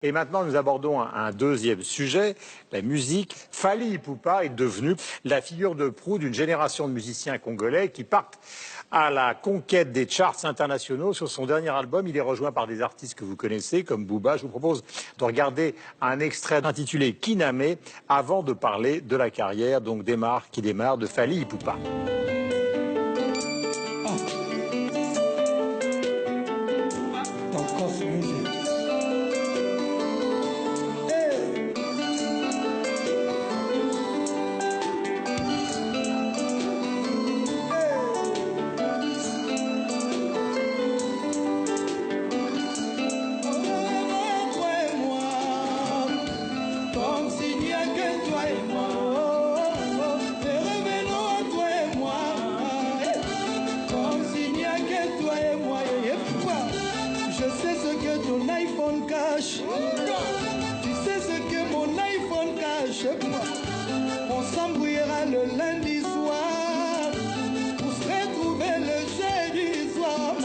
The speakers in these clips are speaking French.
Et maintenant, nous abordons un deuxième sujet, la musique. Fally Ipupa est devenu la figure de proue d'une génération de musiciens congolais qui partent à la conquête des charts internationaux. Sur son dernier album, il est rejoint par des artistes que vous connaissez, comme Booba. Je vous propose de regarder un extrait intitulé Kinamé avant de parler de la carrière, donc qui démarre de Fally Ipupa. Tu sais ce que mon iPhone cache. On s'embrouillera le lundi soir pour se retrouver le jeudi soir.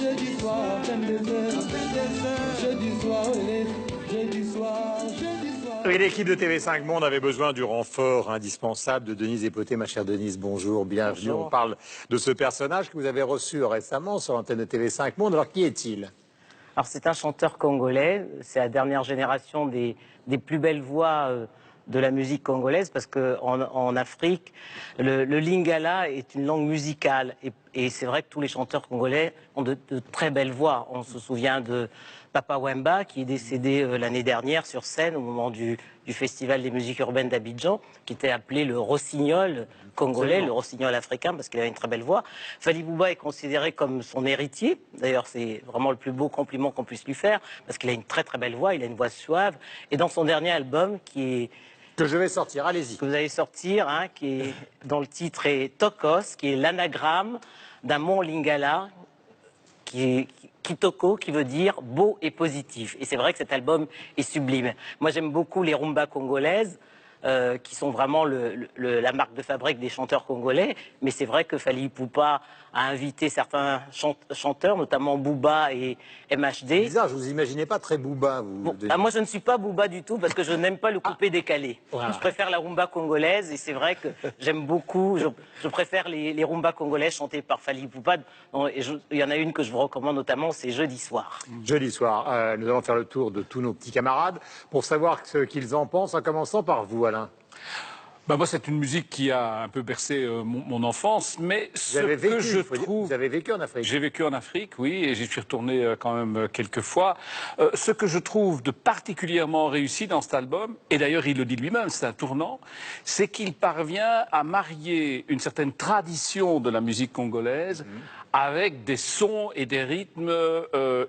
Jeudi soir, 22h, jeudi soir, jeudi soir. Oui, l'équipe de TV5 Monde avait besoin du renfort indispensable de Denise Epoté. Ma chère Denise, bonjour, bienvenue. Bonjour. On parle de ce personnage que vous avez reçu récemment sur l'antenne de TV5 Monde. Alors, qui est-il ? Alors c'est un chanteur congolais, c'est la dernière génération des plus belles voix de la musique congolaise, parce qu'en Afrique, le lingala est une langue musicale, et c'est vrai que tous les chanteurs congolais ont de très belles voix. On se souvient de Papa Wemba, qui est décédé l'année dernière sur scène au moment du Festival des musiques urbaines d'Abidjan, qui était appelé le rossignol congolais, le rossignol africain, parce qu'il avait une très belle voix. Fally Ipupa est considéré comme son héritier. D'ailleurs, c'est vraiment le plus beau compliment qu'on puisse lui faire, parce qu'il a une très très belle voix, il a une voix suave. Et dans son dernier album, que je vais sortir, allez-y. Que vous allez sortir, hein, dont le titre est Tokos, qui est l'anagramme d'un mot lingala, Kitoko, qui veut dire beau et positif. Et c'est vrai que cet album est sublime. Moi, j'aime beaucoup les rumbas congolaises, qui sont vraiment la marque de fabrique des chanteurs congolais. Mais c'est vrai que Fally Ipupa a invité certains chanteurs, notamment Booba et MHD. C'est bizarre, je ne vous imaginais pas très Booba, vous. Bon, moi, je ne suis pas Booba du tout, parce que je n'aime pas le coupé décalé. Voilà. Je préfère la rumba congolaise, et c'est vrai que j'aime beaucoup, je préfère les rumbas congolaises chantées par Fally Ipupa. Il y en a une que je vous recommande notamment, c'est Jeudi soir. Jeudi soir, nous allons faire le tour de tous nos petits camarades pour savoir ce qu'ils en pensent, en commençant par vous, Alain. Moi, c'est une musique qui a un peu bercé mon enfance, mais vous avez vécu en Afrique. J'ai vécu en Afrique, oui, et j'y suis retourné quand même quelques fois. Ce que je trouve de particulièrement réussi dans cet album, et d'ailleurs il le dit lui-même, c'est un tournant, c'est qu'il parvient à marier une certaine tradition de la musique congolaise avec des sons et des rythmes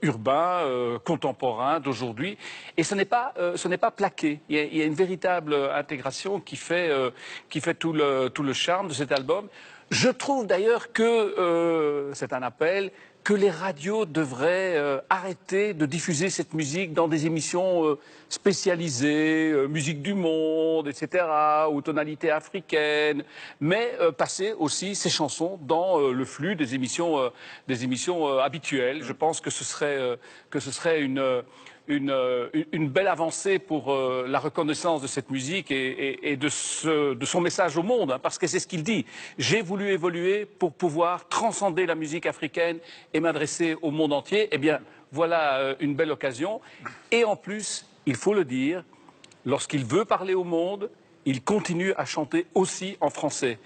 urbains, contemporains d'aujourd'hui. Et ce n'est pas plaqué. Il y a une véritable intégration qui fait tout le charme de cet album. Je trouve d'ailleurs que, c'est un appel, que les radios devraient arrêter de diffuser cette musique dans des émissions spécialisées, musique du monde, etc., ou tonalité africaine, mais passer aussi ces chansons dans le flux des émissions habituelles. Je pense que ce serait une belle avancée pour la reconnaissance de cette musique et de son message au monde, hein, parce que c'est ce qu'il dit. J'ai voulu évoluer pour pouvoir transcender la musique africaine et m'adresser au monde entier. Eh bien, voilà une belle occasion. Et en plus, il faut le dire, lorsqu'il veut parler au monde, il continue à chanter aussi en français.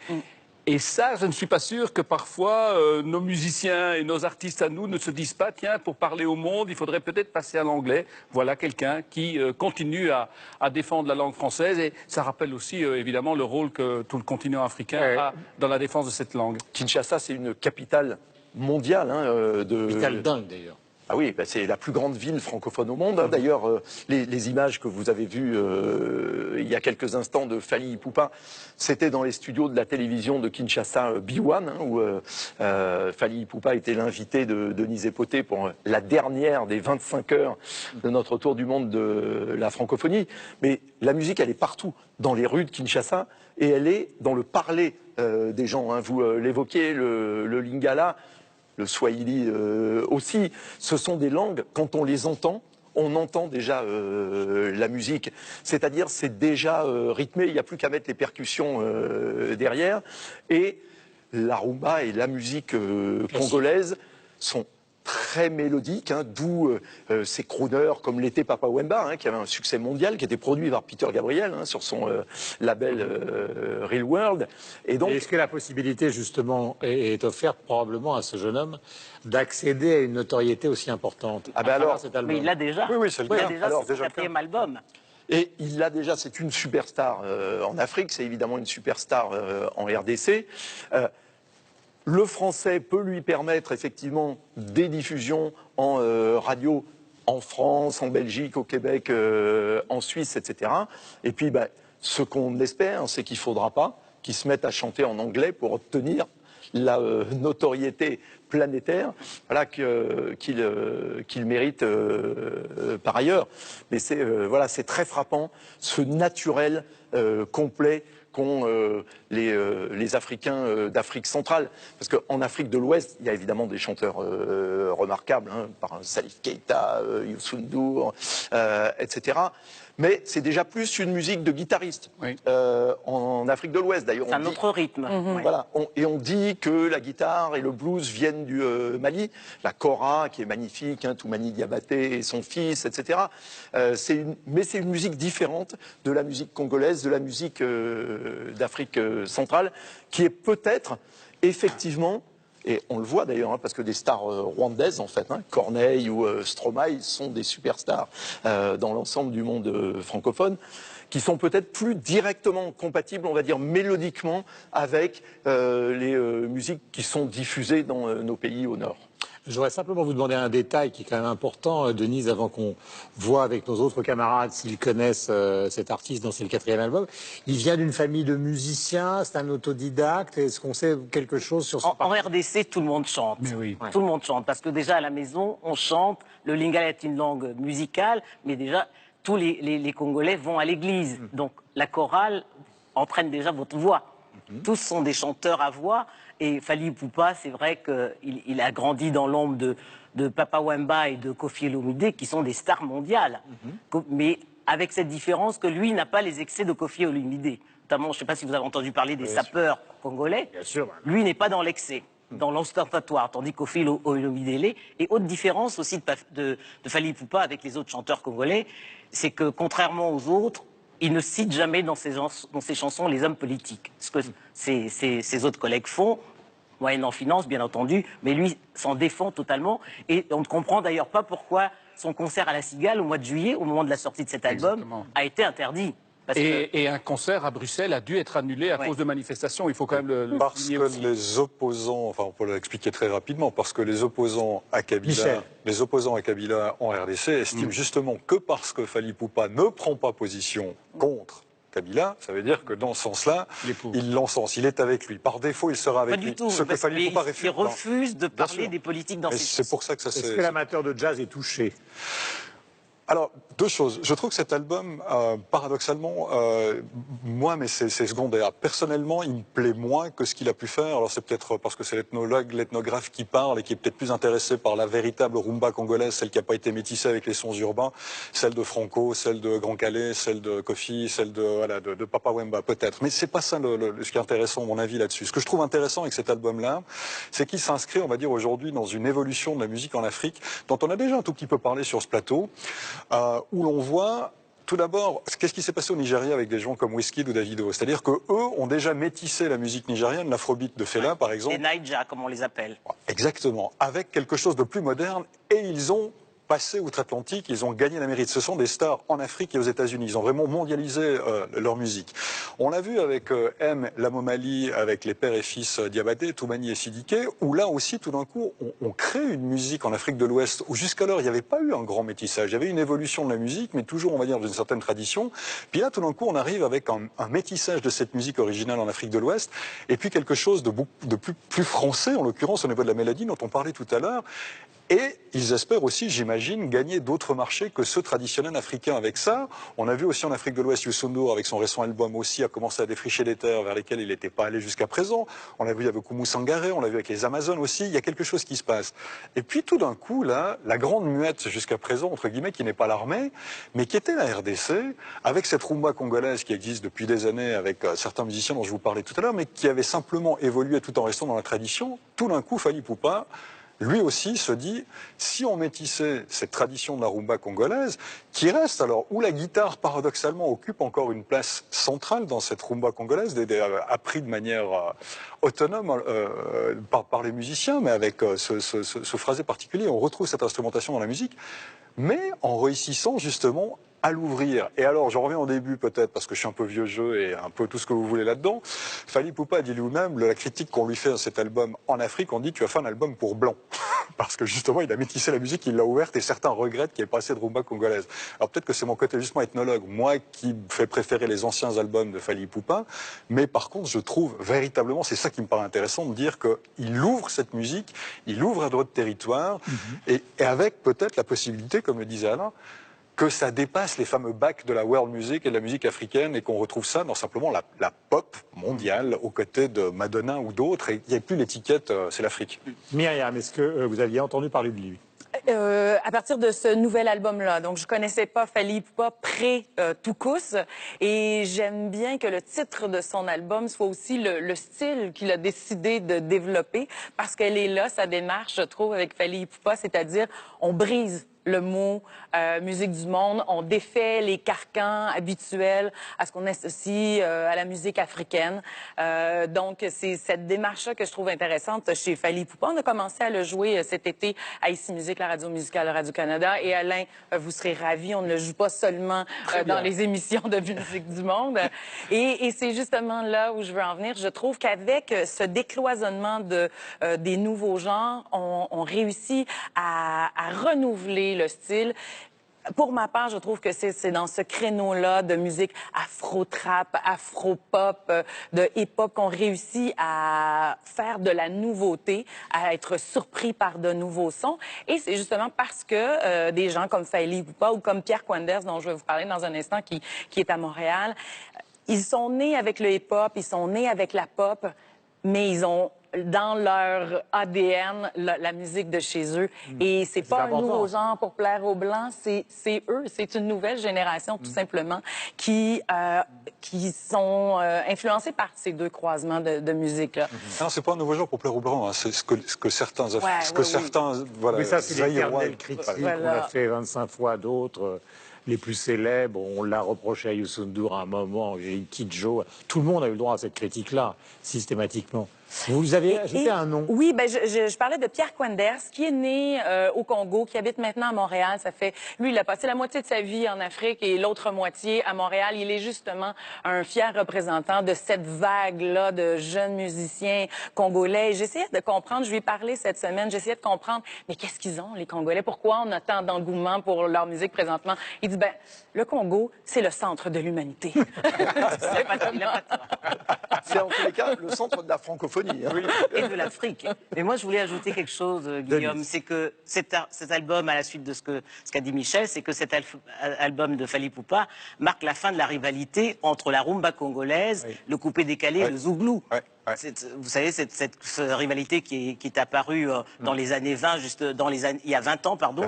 Et ça, je ne suis pas sûr que parfois nos musiciens et nos artistes à nous ne se disent pas, tiens, pour parler au monde, il faudrait peut-être passer à l'anglais. Voilà quelqu'un qui continue à défendre la langue française, et ça rappelle aussi évidemment le rôle que tout le continent africain a dans la défense de cette langue. Kinshasa, c'est une capitale mondiale. Capitale dingue d'ailleurs. Ah oui, c'est la plus grande ville francophone au monde. D'ailleurs, les images que vous avez vues il y a quelques instants de Fally Ipupa, c'était dans les studios de la télévision de Kinshasa B1, où Fally Ipupa était l'invité de Denise Epoté pour la dernière des 25 heures de notre tour du monde de la francophonie. Mais la musique, elle est partout, dans les rues de Kinshasa, et elle est dans le parler des gens. Hein. Vous l'évoquiez, le lingala, le swahili aussi, ce sont des langues, quand on les entend, on entend déjà la musique. C'est-à-dire, c'est déjà rythmé, il n'y a plus qu'à mettre les percussions derrière. Et la rumba et la musique congolaise sont très mélodiques, hein, d'où ces crooners comme l'était Papa Wemba, hein, qui avait un succès mondial, qui était produit par Peter Gabriel, hein, sur son label Real World. Et donc, est-ce que la possibilité, justement, est offerte probablement à ce jeune homme d'accéder à une notoriété aussi importante Ah ben alors, cet album? Mais il l'a déjà. Oui, c'est le Il cas. a déjà Alors, son déjà le quatrième album. Et il l'a déjà, c'est une superstar en Afrique, c'est évidemment une superstar en RDC. Le français peut lui permettre effectivement des diffusions en radio en France, en Belgique, au Québec, en Suisse, etc. Et puis, ce qu'on espère, c'est qu'il ne faudra pas qu'il se mette à chanter en anglais pour obtenir la notoriété planétaire, voilà, qu'il mérite par ailleurs. Mais c'est voilà, c'est très frappant, ce naturel complet qu'ont les Africains d'Afrique centrale. Parce qu'en Afrique de l'Ouest, il y a évidemment des chanteurs remarquables, hein, par Salif Keita, Youssou N'Dour, etc. Mais c'est déjà plus une musique de guitariste. Oui. En Afrique de l'Ouest, d'ailleurs. C'est un autre rythme. Ouais. Voilà, et on dit que la guitare et le blues viennent du Mali. La kora, qui est magnifique, hein, Toumani Diabaté et son fils, etc. Mais c'est une musique différente de la musique congolaise, de la musique d'Afrique centrale, qui est peut-être effectivement, et on le voit d'ailleurs, hein, parce que des stars rwandaises, en fait, hein, Corneille ou Stromae, sont des superstars dans l'ensemble du monde francophone, qui sont peut-être plus directement compatibles, on va dire mélodiquement, avec les musiques qui sont diffusées dans nos pays au nord. Je voudrais simplement vous demander un détail qui est quand même important, Denise, avant qu'on voit avec nos autres camarades s'ils connaissent cet artiste dont c'est le quatrième album. Il vient d'une famille de musiciens, c'est un autodidacte. Est-ce qu'on sait quelque chose sur son En RDC, tout le monde chante. Mais oui. Tout le monde chante. Parce que déjà, à la maison, on chante. Le lingala est une langue musicale, mais déjà, tous les Congolais vont à l'église. Donc, la chorale entraîne déjà votre voix. Tous sont des chanteurs à voix. Et Fally Ipupa, c'est vrai qu'il a grandi dans l'ombre de Papa Wemba et de Koffi Olomide, qui sont des stars mondiales. Mais avec cette différence que lui n'a pas les excès de Koffi Olomide. Notamment, je ne sais pas si vous avez entendu parler des sapeurs congolais. Bien sûr. Lui n'est pas dans l'excès, dans l'ostentatoire, tandis Koffi Olomide l'est. Et autre différence aussi de Fally Ipupa avec les autres chanteurs congolais, c'est que contrairement aux autres, il ne cite jamais dans ses chansons les hommes politiques. Ce que ses autres collègues font, moyennant finance, bien entendu, mais lui s'en défend totalement. Et on ne comprend d'ailleurs pas pourquoi son concert à la Cigale, au mois de juillet, au moment de la sortie de cet album, Exactement. a été interdit. Parce que... Et un concert à Bruxelles a dû être annulé à cause de manifestations. Il faut quand même le Parce souligner que aussi. les opposants, enfin on peut l'expliquer très rapidement, parce que les opposants à Kabila, en RDC estiment justement que parce que Fally Ipupa ne prend pas position contre Kabila, ça veut dire que dans ce sens-là, il l'encense, il est avec lui. Par défaut, il sera avec Pas lui. du tout. Ce que Fally Ipupa Il refuse de parler sûr. des politiques dans Mais ses c'est chansons. pour ça que ça Est-ce que l'amateur de jazz est touché? Alors, deux choses. Je trouve que cet album, paradoxalement, moi, mais c'est secondaire. Personnellement, il me plaît moins que ce qu'il a pu faire. Alors, c'est peut-être parce que c'est l'ethnologue, l'ethnographe qui parle et qui est peut-être plus intéressé par la véritable rumba congolaise, celle qui n'a pas été métissée avec les sons urbains, celle de Franco, celle de Grand Calais, celle de Koffi, celle de Papa Wemba, peut-être. Mais c'est pas ça ce qui est intéressant, à mon avis, là-dessus. Ce que je trouve intéressant avec cet album-là, c'est qu'il s'inscrit, on va dire, aujourd'hui, dans une évolution de la musique en Afrique, dont on a déjà un tout petit peu parlé sur ce plateau. Où l'on voit tout d'abord qu'est-ce qui s'est passé au Nigeria avec des gens comme Wizkid ou Davido. C'est-à-dire qu'eux ont déjà métissé la musique nigérienne, l'afrobeat de Fela par exemple. Les Naija, comme on les appelle. Exactement, avec quelque chose de plus moderne, et ils ont passé outre-Atlantique, ils ont gagné la mérite. Ce sont des stars en Afrique et aux États-Unis. Ils ont vraiment mondialisé leur musique. On l'a vu avec M, Lamomali, avec les pères et fils Diabaté, Toumani et Siddiqué, où là aussi, tout d'un coup, on crée une musique en Afrique de l'Ouest où jusqu'alors, il n'y avait pas eu un grand métissage. Il y avait une évolution de la musique, mais toujours, on va dire, d'une certaine tradition. Puis là, tout d'un coup, on arrive avec un métissage de cette musique originale en Afrique de l'Ouest, et puis quelque chose de plus français, en l'occurrence, au niveau de la mélodie dont on parlait tout à l'heure. Et ils espèrent aussi, j'imagine, gagner d'autres marchés que ceux traditionnels africains avec ça. On a vu aussi en Afrique de l'Ouest, Youssou N'Dour, avec son récent album aussi, a commencé à défricher des terres vers lesquelles il n'était pas allé jusqu'à présent. On l'a vu avec Oumou Sangaré, on l'a vu avec les Amazones aussi. Il y a quelque chose qui se passe. Et puis tout d'un coup, là, la grande muette jusqu'à présent, entre guillemets, qui n'est pas l'armée, mais qui était la RDC, avec cette rumba congolaise qui existe depuis des années avec certains musiciens dont je vous parlais tout à l'heure, mais qui avait simplement évolué tout en restant dans la tradition. Tout d'un coup, Fally Ipupa, lui aussi se dit, si on métissait cette tradition de la rumba congolaise, qui reste alors, où la guitare paradoxalement occupe encore une place centrale dans cette rumba congolaise, appris de manière autonome par les musiciens, mais avec ce phrasé particulier, on retrouve cette instrumentation dans la musique, mais en réussissant justement à l'ouvrir. Et alors, j'en reviens au début peut-être, parce que je suis un peu vieux jeu et un peu tout ce que vous voulez là-dedans. Fally Ipupa dit lui-même, la critique qu'on lui fait à cet album en Afrique, on dit tu as fait un album pour blanc. Parce que justement, il a métissé la musique, il l'a ouverte et certains regrettent qu'il n'y ait pas assez de rumba congolaise. Alors peut-être que c'est mon côté justement ethnologue, moi qui fais préférer les anciens albums de Fally Ipupa, mais par contre, je trouve véritablement, c'est ça qui me paraît intéressant, de dire qu'il ouvre cette musique, il ouvre à d'autres territoires, et avec peut-être la possibilité, comme le disait Alain, que ça dépasse les fameux bacs de la world music et de la musique africaine et qu'on retrouve ça dans simplement la pop mondiale aux côtés de Madonna ou d'autres. Et il n'y a plus l'étiquette, c'est l'Afrique. Myriam, est-ce que vous aviez entendu parler de lui? À partir de ce nouvel album-là, donc je connaissais pas Fally Ipupa pré-Toukous et j'aime bien que le titre de son album soit aussi le style qu'il a décidé de développer parce qu'elle est là, sa démarche, je trouve, avec Fally Ipupa, c'est-à-dire on brise le mot musique du monde, on défait les carcans habituels à ce qu'on associe à la musique africaine. Donc, c'est cette démarche-là que je trouve intéressante chez Fally Ipupa. On a commencé à le jouer cet été à Ici Musique, la radio musicale Radio-Canada. Et Alain, vous serez ravis, on ne le joue pas seulement dans les émissions de musique du monde. Et c'est justement là où je veux en venir. Je trouve qu'avec ce décloisonnement des nouveaux genres, on réussit à renouveler le style. Pour ma part, je trouve que c'est dans ce créneau-là de musique afro-trap, afro-pop, de hip-hop qu'on réussit à faire de la nouveauté, à être surpris par de nouveaux sons. Et c'est justement parce que des gens comme Fally Ipupa ou comme Pierre Quenders, dont je vais vous parler dans un instant, qui est à Montréal, ils sont nés avec le hip-hop, ils sont nés avec la pop, mais ils ont dans leur ADN la musique de chez eux. Et c'est pas un nouveau genre pour plaire aux Blancs, c'est eux, c'est une nouvelle génération tout simplement qui sont influencés par ces deux croisements de musique-là. Non, c'est pas un nouveau genre pour plaire aux Blancs, hein. C'est ce que certains... Voilà, mais ça, c'est l'éternelle critique qu'on a fait 25 fois à d'autres. Les plus célèbres, on l'a reproché à Youssou N'Dour à un moment, Kidjo. Tout le monde a eu le droit à cette critique-là, systématiquement. Vous avez ajouté un nom. Oui, ben je parlais de Pierre Quenders, qui est né au Congo, qui habite maintenant à Montréal. Lui, il a passé la moitié de sa vie en Afrique et l'autre moitié à Montréal. Il est justement un fier représentant de cette vague-là de jeunes musiciens congolais. J'essayais de comprendre, je lui ai parlé cette semaine, j'essayais de comprendre, mais qu'est-ce qu'ils ont, les Congolais? Pourquoi on a tant d'engouement pour leur musique présentement? Il dit, le Congo, c'est le centre de l'humanité. C'est en tous les cas le centre de la francophonie. Hein. Oui. Et de l'Afrique. Mais moi, je voulais ajouter quelque chose, Guillaume. C'est que cet album, à la suite de ce qu'a dit Michel, c'est que cet album de Fally Ipupa marque la fin de la rivalité entre la rumba congolaise, le coupé-décalé et le zouglou. Vous savez, cette rivalité qui est apparue dans les années 20, il y a 20 ans, pardon,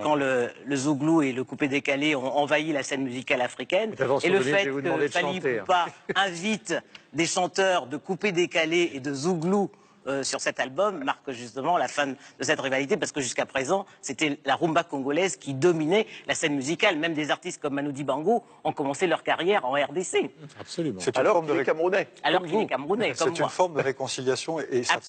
quand le zouglou et le coupé-décalé ont envahi la scène musicale africaine. Et le fait que Fally Ipupa invite des chanteurs de coupé-décalé et de zouglou sur cet album marque justement la fin de cette rivalité, parce que jusqu'à présent, c'était la rumba congolaise qui dominait la scène musicale. Même des artistes comme Manu Dibango ont commencé leur carrière en RDC. Absolument. Alors qu'il est Camerounais. Alors qu'il est Camerounais, comme moi. C'est une forme de réconciliation et ça